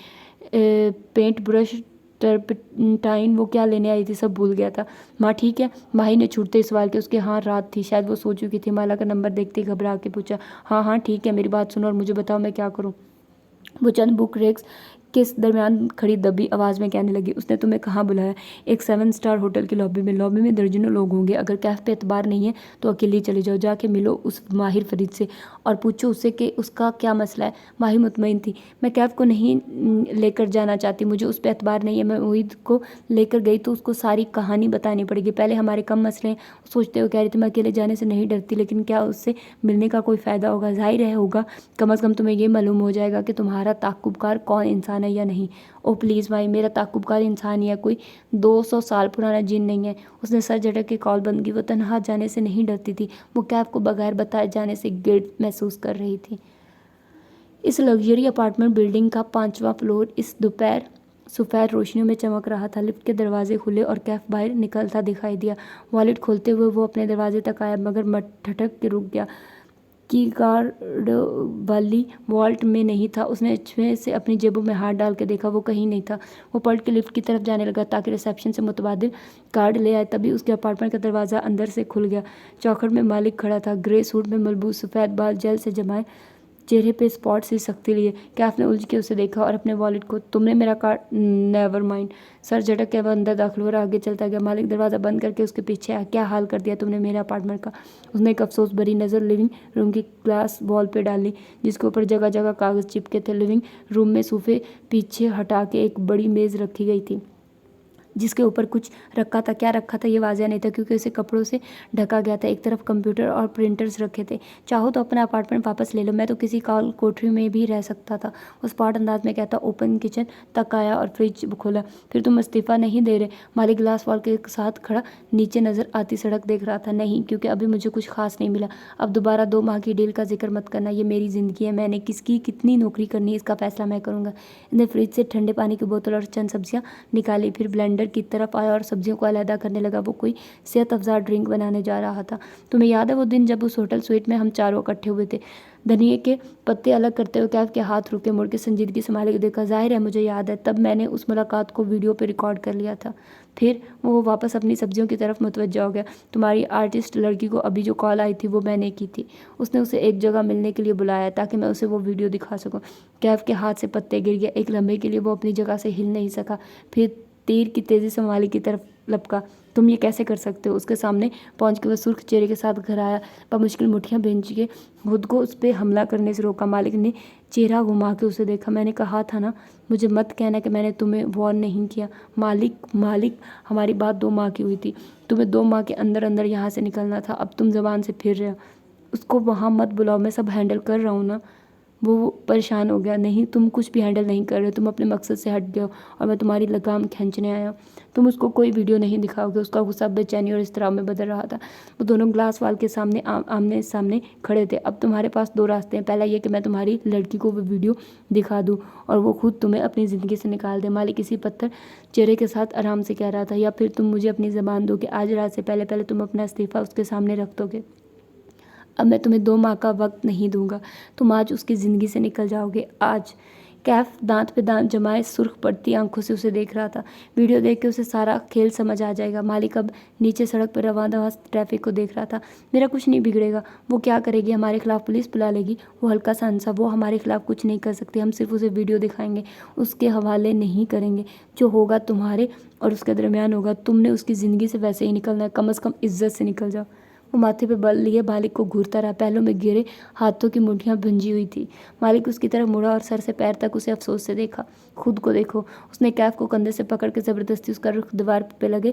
पेंट ब्रश, टर्पटाइन, वो क्या लेने आई थी सब भूल गया था। माँ ठीक है? माही ने छूटते सवाल के। उसके हाँ रात थी, शायद वो सो चुकी थी। माला का नंबर देखते ही घबरा के पूछा। हाँ हाँ ठीक है, मेरी बात सुनो और मुझे बताओ मैं क्या करूँ। वो चंद बुक रेक्स के दरमियान खड़ी दबी आवाज़ में कहने लगी। उसने तुम्हें कहाँ बुलाया? एक 7 स्टार होटल की लॉबी में। लॉबी में दर्जनों लोग होंगे। अगर कैफ पे एतबार नहीं है तो अकेले चले जाओ। जाके मिलो उस माहिर फरीद से और पूछो उससे कि उसका क्या मसला है। माही मुतमईन थी। मैं कैफ को नहीं लेकर जाना चाहती, मुझे उस पर एतबार नहीं है। मैं मुईद को लेकर गई तो उसको सारी कहानी बतानी पड़ेगी। पहले हमारे कम मसले हैं। सोचते हुए कह रही थी मैं अकेले जाने से नहीं डरती, लेकिन क्या उससे मिलने का कोई फ़ायदा होगा? ज़ाहिर है होगा। कम अज़ कम तुम्हें ये मालूम हो जाएगा कि तुम्हारा ताक़ुबकार कौन इंसान है या नहीं। ओ प्लीज़ भाई, मेरा ताक़ुबकार इंसान ही है, कोई 200 साल पुराना जिन नहीं है। उसने सर झटक के कॉल बंद की। वो तनहा जाने से नहीं डरती थी। वो कैफ को बगैर बताए जाने से गिल्ट महसूस कर रही थी। इस लग्जरी अपार्टमेंट बिल्डिंग का 5वां फ्लोर इस दोपहर सफ़ेद रोशनियों में चमक रहा था। लिफ्ट के दरवाजे खुले और कैफ बाहर निकलता दिखाई दिया। वॉलेट खोलते हुए वो अपने दरवाजे तक आया मगर ठटक के रुक गया। की गार्ड वाली वॉल्ट में नहीं था। उसने इसमें से अपनी जेबों में हाथ डाल के देखा, वो कहीं नहीं था। वो पलट के लिफ्ट की तरफ जाने लगा ताकि रिसेप्शन से मुतबादिल कार्ड ले आए। तभी उसके अपार्टमेंट का दरवाज़ा अंदर से खुल गया। चौखट में मालिक खड़ा था, ग्रे सूट में मलबूस, सफ़ेद बाल जेल से जमाए, चेहरे पे स्पॉट सी सख्ती लिए। कैफ ने उलझ के उसे देखा और अपने वॉलेट को। तुमने मेरा कार्ड? Never mind. सर झटक के वह अंदर दाखिल हो और आगे चलता गया। मालिक दरवाज़ा बंद करके उसके पीछे आया। क्या हाल कर दिया तुमने मेरे अपार्टमेंट का? उसने एक अफसोस भरी नज़र लिविंग रूम की ग्लास वॉल पे डाली जिसके ऊपर जगह जगह कागज़ चिपके थे। लिविंग रूम में सोफे पीछे हटा के एक बड़ी मेज़ रखी गई थी। जिसके ऊपर कुछ रखा था। क्या रखा था ये वाज़ह नहीं था क्योंकि उसे कपड़ों से ढका गया था। एक तरफ कंप्यूटर और प्रिंटर्स रखे थे। चाहो तो अपना अपार्टमेंट वापस ले लो, मैं तो किसी कोठरी में भी रह सकता था, उस स्पॉट अंदाज में कहता। ओपन किचन तक आया और फ्रिज खोला। फिर तुम इस्तीफ़ा नहीं दे रहे? मालिक ग्लास वॉल के साथ खड़ा नीचे नज़र आती सड़क देख रहा था। नहीं, क्योंकि अभी मुझे कुछ खास नहीं मिला। अब दोबारा 2 माह की डील का जिक्र मत करना, ये मेरी ज़िंदगी है। मैंने किसकी कितनी नौकरी करनी है इसका फैसला मैं करूँगा। इसने फ्रिज से ठंडे पानी की बोतल और चंद सब्जियाँ निकाली, फिर ब्लेंडर की तरफ आया और सब्जियों को अलहदा करने लगा। वो कोई सेहत अफजा ड्रिंक बनाने जा रहा था। तुम्हें याद है वो दिन जब उस होटल स्वीट में हम चारों इकट्ठे हुए थे? धनिए के पत्ते अलग करते हुए कैफ के हाथ रुके, मुड़ के संजीदगी संभाले के देखा। जाहिर है मुझे याद है, तब मैंने उस मुलाकात को वीडियो पे रिकॉर्ड कर लिया था। फिर वो वापस अपनी सब्जियों की तरफ मुतवज्जा हो गया। तुम्हारी आर्टिस्ट लड़की को अभी जो कॉल आई थी वो मैंने की थी। उसने उसे एक जगह मिलने के लिए बुलाया ताकि मैं उसे वो वीडियो दिखा सकूं। कैफ के हाथ से पत्ते गिर गया। एक लम्हे के लिए वो अपनी जगह से हिल नहीं सका। फिर तीर की तेज़ी से मालिक की तरफ लपका। तुम ये कैसे कर सकते हो? उसके सामने पहुंच के वह सुर्ख चेहरे के साथ घर आया। मुश्किल मुठ्ठियां भींच के खुद को उस पर हमला करने से रोका। मालिक ने चेहरा घुमा के उसे देखा। मैंने कहा था ना, मुझे मत कहना कि मैंने तुम्हें वार्न नहीं किया। मालिक हमारी बात 2 माह की हुई थी। तुम्हें 2 माह के अंदर अंदर यहाँ से निकलना था। अब तुम ज़बान से फिर रहे हो। उसको वहाँ मत बुलाओ, मैं सब हैंडल कर रहा हूँ ना। वो परेशान हो गया। नहीं, तुम कुछ भी हैंडल नहीं कर रहे हो, तुम अपने मकसद से हट गए हो और मैं तुम्हारी लगाम खींचने आया हूँ। तुम उसको कोई वीडियो नहीं दिखाओगे। उसका गुस्सा बेचैनी और इज़्तिराब में बदल रहा था। वो दोनों ग्लास वाल के सामने आमने सामने खड़े थे। अब तुम्हारे पास 2 रास्ते हैं। पहला ये कि मैं तुम्हारी लड़की को वो वीडियो दिखा दूँ और वो खुद तुम्हें अपनी ज़िंदगी से निकाल दे। मालिक किसी पत्थर चेहरे के साथ आराम से कह रहा था। या फिर तुम मुझे अपनी ज़बान दो कि आज रात से पहले तुम अपना इस्तीफ़ा उसके सामने रख दोगे। अब मैं तुम्हें 2 माह का वक्त नहीं दूंगा। तुम आज उसकी ज़िंदगी से निकल जाओगे, आज। कैफ दांत पे दांत जमाए सुर्ख पड़ती आंखों से उसे देख रहा था। वीडियो देख के उसे सारा खेल समझ आ जाएगा। मालिक अब नीचे सड़क पर रवां दवां ट्रैफिक को देख रहा था। मेरा कुछ नहीं बिगड़ेगा। वो क्या करेगी? हमारे खिलाफ पुलिस बुला लेगी। वो हल्का सा हंसा। वो हमारे खिलाफ कुछ नहीं कर सकती। हम सिर्फ उसे वीडियो दिखाएंगे, उसके हवाले नहीं करेंगे। जो होगा तुम्हारे और उसके दरमियान होगा। तुमने उसकी ज़िंदगी से वैसे ही निकलना है। कम अज़ कम इज्जत से निकल जाओ। वो माथे पे बल लिए मालिक को घूरता रहा। पहलों में गिरे हाथों की मुट्ठियां भंजी हुई थी। मालिक उसकी तरफ मुड़ा और सर से पैर तक उसे अफसोस से देखा। खुद को देखो। उसने कैफ को कंधे से पकड़ के ज़बरदस्ती उसका रुख दीवार पे लगे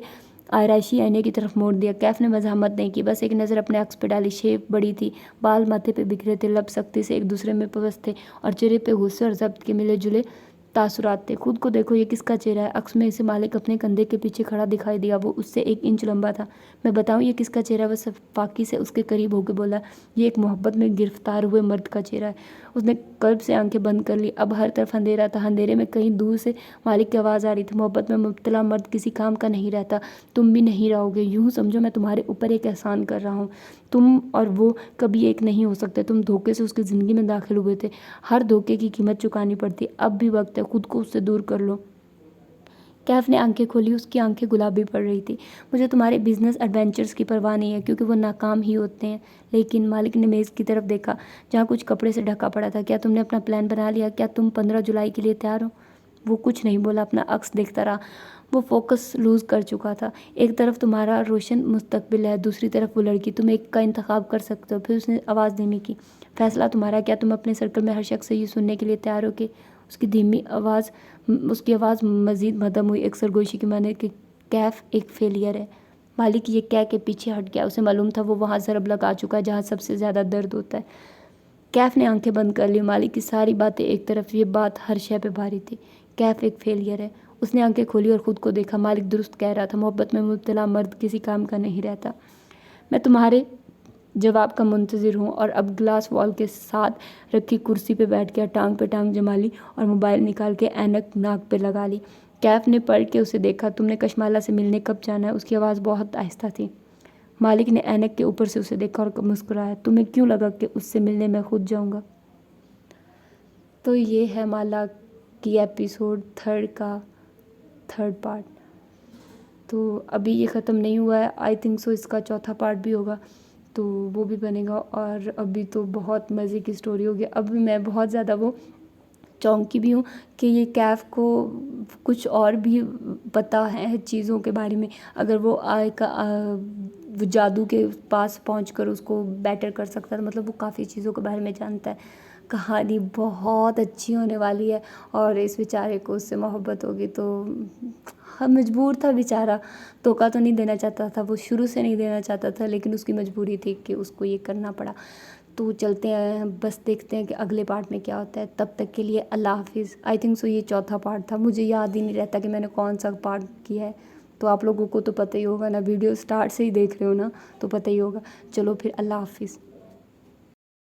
आयराशी आईने की तरफ मोड़ दिया। कैफ ने मज़ाहमत नहीं की, बस एक नज़र अपने अक्स पे डाली। शेप बड़ी थी, बाल माथे पे बिखरे थे, लब सख्ती से एक दूसरे में पवस्त थे और चेहरे पे गुस्से और ज़ब्त के मिले जुले तासुरात थे। खुद को देखो, ये किसका चेहरा है? अक्स में इसे मालिक अपने कंधे के पीछे खड़ा दिखाई दिया। वो उससे 1 इंच लंबा था। मैं बताऊं ये किसका चेहरा? वह सफाकी से उसके करीब होकर बोला। ये एक मोहब्बत में गिरफ्तार हुए मर्द का चेहरा है। उसने कल्ब से आंखें बंद कर ली। अब हर तरफ अंधेरा था। अंधेरे में कहीं दूर से मालिक की आवाज़ आ रही थी। मोहब्बत में मुब्तला मर्द किसी काम का नहीं रहता। तुम भी नहीं रहोगे। यूँ समझो मैं तुम्हारे ऊपर एक एहसान कर रहा हूँ। तुम और वो कभी एक नहीं हो सकते। तुम धोखे से उसकी ज़िंदगी में दाखिल हुए थे। हर धोखे की कीमत चुकानी पड़ती। अब भी वक्त है, खुद को उससे दूर कर लो। कैफ ने आंखें खोली। उसकी आंखें गुलाबी पड़ रही थी। मुझे तुम्हारे बिजनेस एडवेंचर्स की परवाह नहीं है, क्योंकि वो नाकाम ही होते हैं। लेकिन मालिक ने मेज़ की तरफ देखा जहाँ कुछ कपड़े से ढका पड़ा था। क्या तुमने अपना प्लान बना लिया? क्या तुम 15 जुलाई के लिए तैयार हो? वो कुछ नहीं बोला, अपना अक्स देखता रहा। वो फोकस लूज़ कर चुका था। एक तरफ तुम्हारा रोशन मुस्तकबिल है, दूसरी तरफ वो लड़की। तुम एक का इंतखाब कर सकते हो। फिर उसने आवाज़ धीमी की। फैसला तुम्हारा। क्या तुम अपने सर्कल में हर शख्स से ये सुनने के लिए तैयार हो कि उसकी आवाज़ मज़ीद मदम हुई, एक सरगोशी की माने कि कैफ एक फेलियर है। मालिक ये कह के पीछे हट गया। उसे मालूम था वो वहाँ ज़रब लगा चुका है जहाँ सबसे ज़्यादा दर्द होता है। कैफ ने आंखें बंद कर ली। मालिक की सारी बातें एक तरफ, ये बात हर शय पे भारी थी। कैफ एक फेलियर है। उसने आंखें खोली और ख़ुद को देखा। मालिक दुरुस्त कह रहा था। मोहब्बत में मुब्तला मर्द किसी काम का नहीं रहता। मैं तुम्हारे जवाब का मुंतज़िर हूँ। और अब ग्लास वॉल के साथ रखी कुर्सी पे बैठ गया, टांग पे टांग जमा ली और मोबाइल निकाल के ऐनक नाक पे लगा ली। कैफ ने पलट के उसे देखा। तुमने कशमाला से मिलने कब जाना है? उसकी आवाज़ बहुत आहिस्ता थी। मालिक ने ऐनक के ऊपर से उसे देखा और मुस्कुराया। तुम्हें क्यों लगा कि उससे मिलने मैं खुद जाऊँगा? तो ये है माला की एपिसोड 3 का 3rd पार्ट। तो अभी ये ख़त्म नहीं हुआ है। आई थिंक सो इसका 4था पार्ट भी होगा, तो वो भी बनेगा। और अभी तो बहुत मज़े की स्टोरी होगी। अभी मैं बहुत ज़्यादा वो चौंकी भी हूँ कि ये कैफ को कुछ और भी पता है चीज़ों के बारे में। अगर वो जादू के पास पहुंचकर उसको बेटर कर सकता है, मतलब वो काफ़ी चीज़ों के बारे में जानता है। کہانی بہت اچھی ہونے والی ہے، اور اس بیچارے کو اس سے محبت ہوگی تو مجبور تھا بیچارہ، دھوکہ تو نہیں دینا چاہتا تھا، وہ شروع سے نہیں دینا چاہتا تھا، لیکن اس کی مجبوری تھی کہ اس کو یہ کرنا پڑا۔ تو چلتے ہیں، بس دیکھتے ہیں کہ اگلے پارٹ میں کیا ہوتا ہے۔ تب تک کے لیے اللہ حافظ۔ آئی تھنک سو یہ چوتھا پارٹ تھا، مجھے یاد ہی نہیں رہتا کہ میں نے کون سا پارٹ کیا ہے، تو آپ لوگوں کو تو پتہ ہی ہوگا نا، ویڈیو سٹارٹ سے ہی دیکھ رہے ہو نا تو پتہ ہی ہوگا۔ چلو پھر اللہ حافظ۔